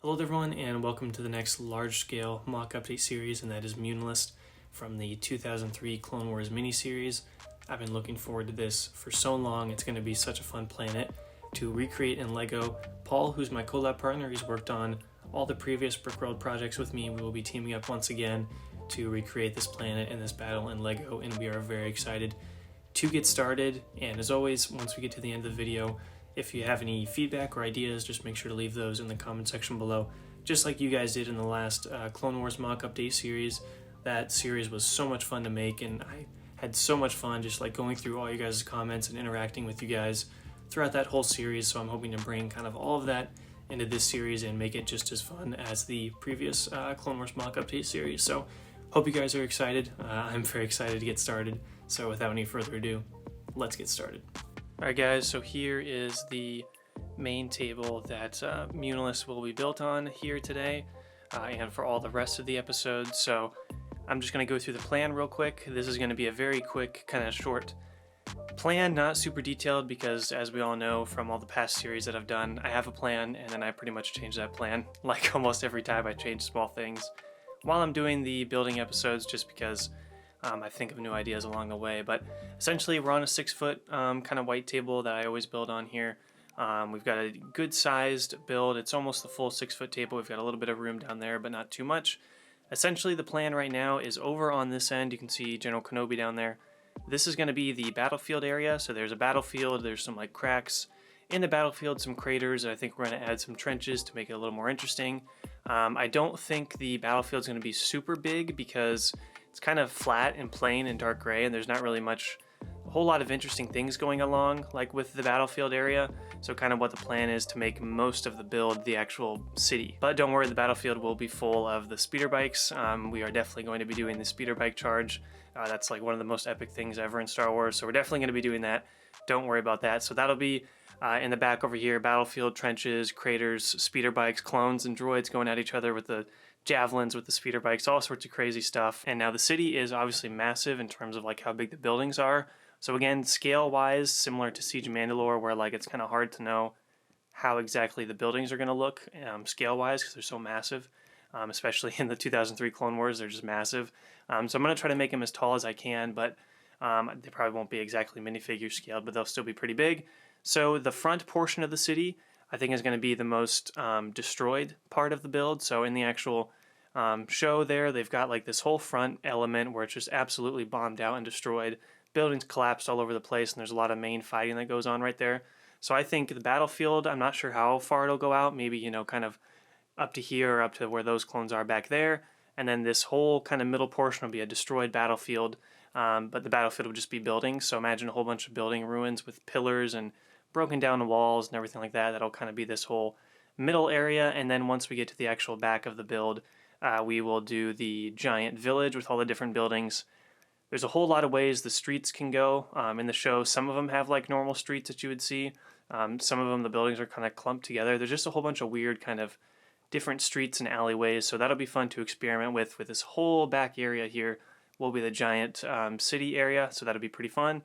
Hello everyone, and welcome to the next large-scale mock update series, and that is Muunilinst from the 2003 Clone Wars miniseries. I've been looking forward to this for so long. It's going to be such a fun planet to recreate in LEGO. Paul, who's my collab partner, he's worked on all the previous Brickworld projects with me. We will be teaming up once again to recreate this planet and this battle in LEGO, and we are very excited to get started. And as always, once we get to the end of the video, if you have any feedback or ideas, just make sure to leave those in the comment section below, just like you guys did in the last Clone Wars mock update series. That series was so much fun to make, and I had so much fun just like going through all you guys' comments and interacting with you guys throughout that whole series. So I'm hoping to bring kind of all of that into this series and make it just as fun as the previous Clone Wars mock update series. So hope you guys are excited. I'm very excited to get started. So without any further ado, let's get started. Alright guys, so here is the main table that Muunilinst will be built on here today and for all the rest of the episodes. So I'm just going to go through the plan real quick. This is going to be a very quick, kind of short plan, not super detailed, because as we all know from all the past series that I've done, I have a plan and then I pretty much change that plan like almost every time I change small things while I'm doing the building episodes, just because I think of new ideas along the way. But essentially we're on a 6-foot kind of white table that I always build on here. We've got a good sized build. It's almost the full 6-foot table. We've got a little bit of room down there, but not too much. Essentially the plan right now is over on this end. You can see General Kenobi down there. This is going to be the battlefield area. So there's a battlefield, there's some like cracks in the battlefield, some craters. I think we're going to add some trenches to make it a little more interesting. I don't think the battlefield's going to be super big because it's kind of flat and plain and dark gray, and there's not really a whole lot of interesting things going along like with the battlefield area. So kind of what the plan is to make most of the build the actual city. But don't worry, the battlefield will be full of the speeder bikes. We are definitely going to be doing the speeder bike charge. That's like one of the most epic things ever in Star Wars, so we're definitely going to be doing that. Don't worry about that. So that'll be in the back over here: battlefield, trenches, craters, speeder bikes, clones and droids going at each other with the javelins, with the speeder bikes, all sorts of crazy stuff. And now the city is obviously massive in terms of like how big the buildings are. So again, scale wise, similar to Siege of Mandalore, where like it's kind of hard to know how exactly the buildings are going to look scale wise because they're so massive. Especially in the 2003 Clone Wars, they're just massive. So I'm going to try to make them as tall as I can, but they probably won't be exactly minifigure scaled, but they'll still be pretty big. So the front portion of the city, I think, is going to be the most destroyed part of the build. So in the actual show there, they've got like this whole front element where it's just absolutely bombed out and destroyed. Buildings collapsed all over the place, and there's a lot of main fighting that goes on right there. So I think the battlefield, I'm not sure how far it'll go out, maybe, you know, kind of up to here or up to where those clones are back there. And then this whole kind of middle portion will be a destroyed battlefield, but the battlefield will just be buildings. So imagine a whole bunch of building ruins with pillars and broken down walls and everything like that. That'll kind of be this whole middle area. And then once we get to the actual back of the build, we will do the giant village with all the different buildings. There's a whole lot of ways the streets can go in the show. Some of them have like normal streets that you would see. Some of them, the buildings are kind of clumped together. There's just a whole bunch of weird kind of different streets and alleyways. So that'll be fun to experiment with this whole back area here will be the giant city area. So that'll be pretty fun.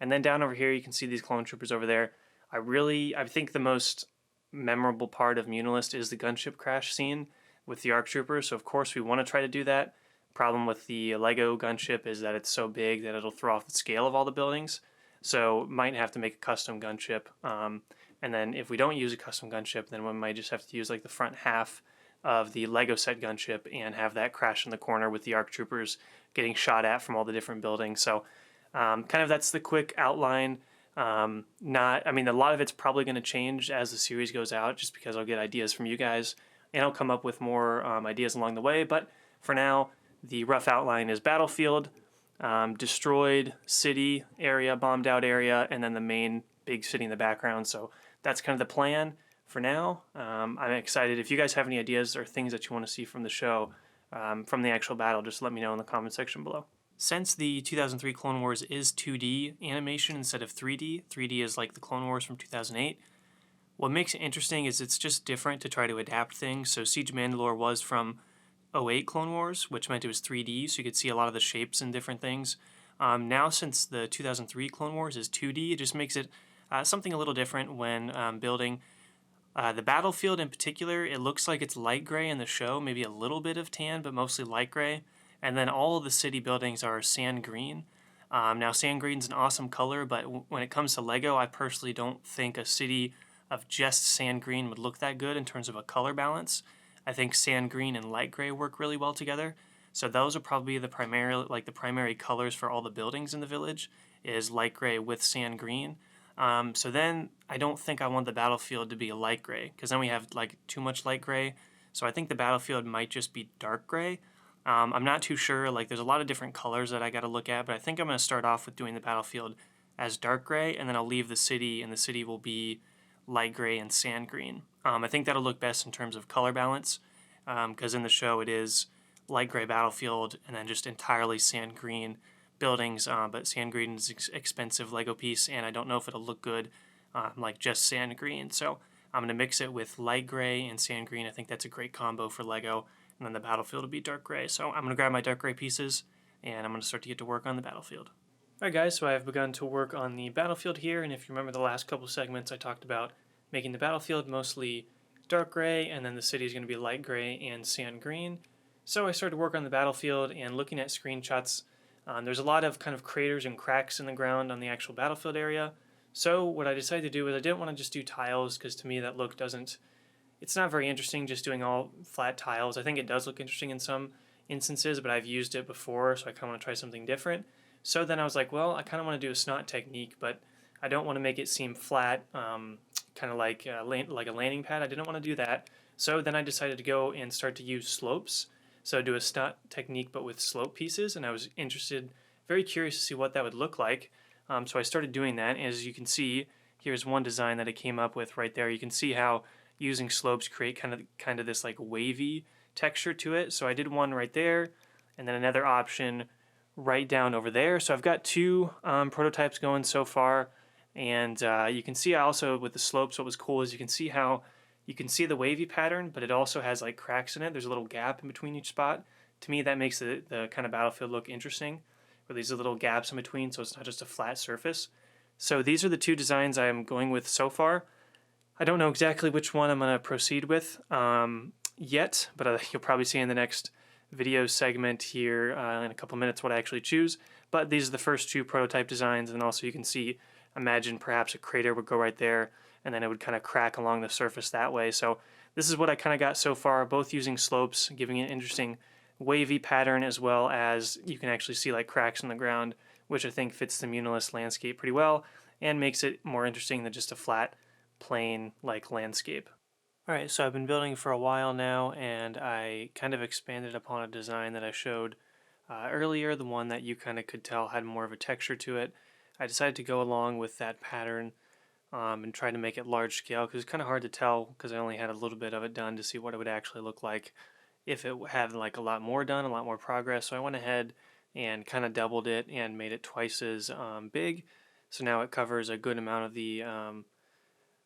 And then down over here, you can see these clone troopers over there. I think the most memorable part of Muunilinst is the gunship crash scene with the ARC troopers. So of course we want to try to do that. Problem with the Lego gunship is that it's so big that it'll throw off the scale of all the buildings. So might have to make a custom gunship. And then if we don't use a custom gunship, then we might just have to use like the front half of the Lego set gunship and have that crash in the corner with the ARC troopers getting shot at from all the different buildings. So kind of that's the quick outline. I mean, a lot of it's probably going to change as the series goes out, just because I'll get ideas from you guys and I'll come up with more ideas along the way. But for now, the rough outline is battlefield, destroyed city area, bombed out area, and then the main big city in the background. So that's kind of the plan for now. I'm excited. If you guys have any ideas or things that you want to see from the show, from the actual battle, just let me know in the comment section below. Since the 2003 Clone Wars is 2D animation instead of 3D, 3D is like the Clone Wars from 2008, what makes it interesting is it's just different to try to adapt things. So Siege of Mandalore was from 08 Clone Wars, which meant it was 3D, so you could see a lot of the shapes and different things. Now, since the 2003 Clone Wars is 2D, it just makes it something a little different when building. The battlefield in particular, it looks like it's light gray in the show, maybe a little bit of tan, but mostly light gray. And then all of the city buildings are sand green. Now, sand green's an awesome color, but when it comes to Lego, I personally don't think a city of just sand green would look that good in terms of a color balance. I think sand green and light gray work really well together. So those are probably the primary colors for all the buildings in the village is light gray with sand green. So then I don't think I want the battlefield to be a light gray because then we have like too much light gray. So I think the battlefield might just be dark gray. I'm not too sure. Like there's a lot of different colors that I got to look at, but I think I'm going to start off with doing the battlefield as dark gray, and then I'll leave the city, and the city will be light gray and sand green. I think that'll look best in terms of color balance because in the show it is light gray battlefield and then just entirely sand green buildings, but sand green is expensive Lego piece, and I don't know if it'll look good like just sand green. So I'm going to mix it with light gray and sand green. I think that's a great combo for Lego, and then the battlefield will be dark gray. So I'm going to grab my dark gray pieces, and I'm going to start to get to work on the battlefield. Alright guys, so I've begun to work on the battlefield here, and if you remember the last couple segments I talked about making the battlefield mostly dark gray, and then the city is going to be light gray and sand green. So I started to work on the battlefield, and looking at screenshots, there's a lot of kind of craters and cracks in the ground on the actual battlefield area. So what I decided to do is I didn't want to just do tiles, because to me that look it's not very interesting just doing all flat tiles. I think it does look interesting in some instances, but I've used it before, so I kind of want to try something different. So then I was like, well, I kind of want to do a snot technique, but I don't want to make it seem flat, kind of like a landing pad. I didn't want to do that. So then I decided to go and start to use slopes. So do a snot technique, but with slope pieces, and I was very curious to see what that would look like. So I started doing that, and as you can see, here's one design that I came up with right there. You can see how using slopes create kind of this like wavy texture to it. So I did one right there, and then another option right down over there. So I've got two prototypes going so far, and you can see also with the slopes what was cool is you can see how you can see the wavy pattern, but it also has like cracks in it. There's a little gap in between each spot. To me that makes the kind of battlefield look interesting, where these are little gaps in between, so it's not just a flat surface. So these are the two designs I'm going with so far. I don't know exactly which one I'm going to proceed with yet, but you'll probably see in the next video segment here in a couple minutes what I actually choose. But these are the first two prototype designs, and also you can see, imagine perhaps a crater would go right there, and then it would kind of crack along the surface that way. So this is what I kind of got so far, both using slopes, giving it an interesting wavy pattern, as well as you can actually see like cracks in the ground, which I think fits the Muunilinst landscape pretty well and makes it more interesting than just a flat, plain like landscape. Alright, so I've been building for a while now, and I kind of expanded upon a design that I showed earlier, the one that you kind of could tell had more of a texture to it. I decided to go along with that pattern and try to make it large scale, because it's kind of hard to tell because I only had a little bit of it done to see what it would actually look like if it had like a lot more done, a lot more progress. So I went ahead and kind of doubled it and made it twice as big. So now it covers a good amount of the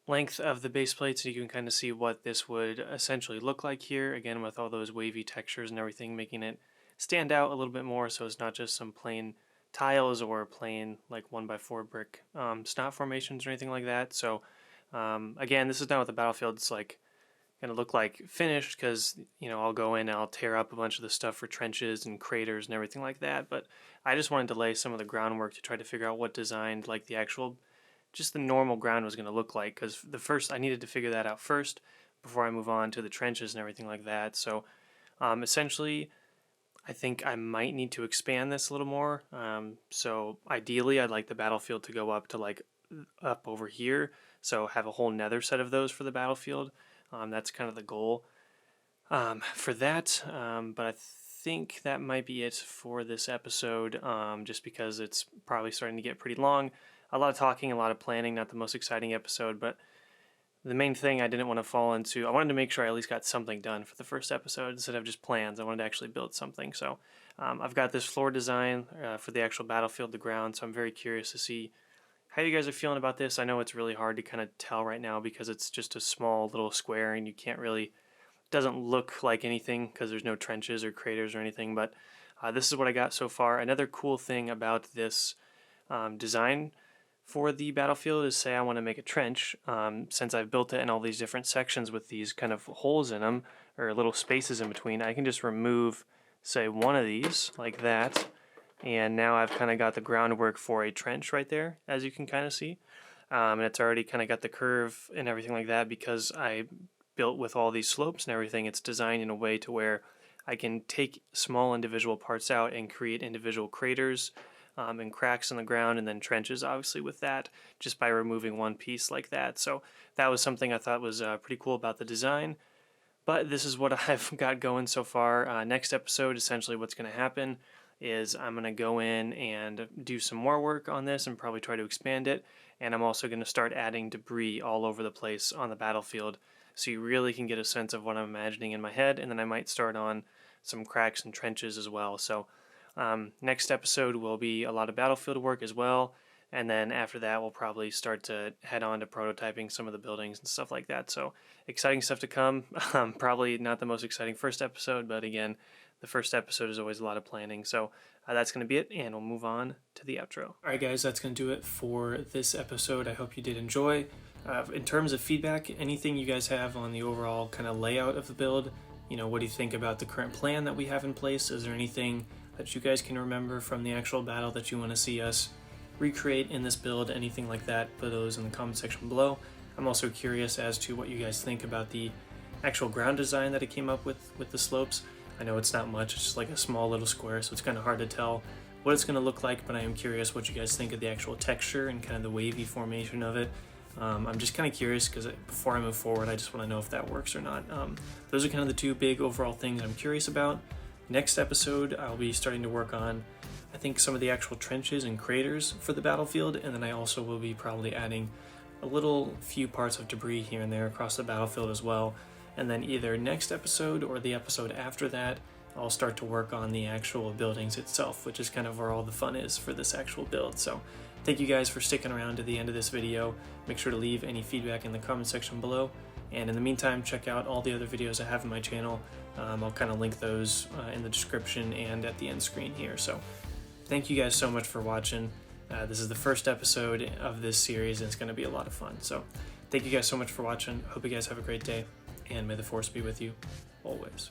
length of the base plate, so you can kind of see what this would essentially look like here, again with all those wavy textures and everything, making it stand out a little bit more, so it's not just some plain tiles or plain like 1x4 brick snot formations or anything like that. So again, this is not what the battlefield's like gonna look like finished, because I'll go in and I'll tear up a bunch of the stuff for trenches and craters and everything like that, but I just wanted to lay some of the groundwork to try to figure out what designed like the actual just the normal ground was going to look like, because I needed to figure that out first before I move on to the trenches and everything like that. So essentially I think I might need to expand this a little more. So ideally I'd like the battlefield to go up to like up over here, so have a whole nether set of those for the battlefield. That's kind of the goal for that, but I think that might be it for this episode, just because it's probably starting to get pretty long. A lot of talking, a lot of planning, not the most exciting episode, but the main thing I didn't want to fall into, I wanted to make sure I at least got something done for the first episode instead of just plans. I wanted to actually build something. So I've got this floor design for the actual battlefield, the ground, so I'm very curious to see how you guys are feeling about this. I know it's really hard to kind of tell right now because it's just a small little square and you can't really, doesn't look like anything because there's no trenches or craters or anything, but this is what I got so far. Another cool thing about this design for the battlefield is, say I want to make a trench. Since I've built it in all these different sections with these kind of holes in them, or little spaces in between, I can just remove, say, one of these like that, and now I've kind of got the groundwork for a trench right there, as you can kind of see. And it's already kind of got the curve and everything like that because I built with all these slopes and everything. It's designed in a way to where I can take small individual parts out and create individual craters and cracks in the ground, and then trenches obviously with that, just by removing one piece like that. So that was something I thought was pretty cool about the design. But this is what I've got going so far. Next episode, essentially what's going to happen is I'm going to go in and do some more work on this and probably try to expand it. And I'm also going to start adding debris all over the place on the battlefield, so you really can get a sense of what I'm imagining in my head. And then I might start on some cracks and trenches as well. So next episode will be a lot of battlefield work as well. And then after that, we'll probably start to head on to prototyping some of the buildings and stuff like that. So exciting stuff to come. Probably not the most exciting first episode, but again, the first episode is always a lot of planning. So that's going to be it, and we'll move on to the outro. All right, guys, that's going to do it for this episode. I hope you did enjoy. In terms of feedback, anything you guys have on the overall kind of layout of the build, what do you think about the current plan that we have in place? Is there anything that you guys can remember from the actual battle that you want to see us recreate in this build? Anything like that, put those in the comment section below. I'm also curious as to what you guys think about the actual ground design that it came up with the slopes. I know it's not much, it's just like a small little square, so it's kind of hard to tell what it's going to look like, but I am curious what you guys think of the actual texture and kind of the wavy formation of it. I'm just kind of curious because before I move forward, I just want to know if that works or not. Those are kind of the two big overall things I'm curious about. Next episode, I'll be starting to work on, I think, some of the actual trenches and craters for the battlefield, and then I also will be probably adding a little few parts of debris here and there across the battlefield as well. And then either next episode or the episode after that, I'll start to work on the actual buildings itself, which is kind of where all the fun is for this actual build. So thank you guys for sticking around to the end of this video. Make sure to leave any feedback in the comment section below. And in the meantime, check out all the other videos I have on my channel. I'll kind of link those in the description and at the end screen here. So thank you guys so much for watching. This is the first episode of this series, and it's going to be a lot of fun. So thank you guys so much for watching. Hope you guys have a great day, and may the force be with you always.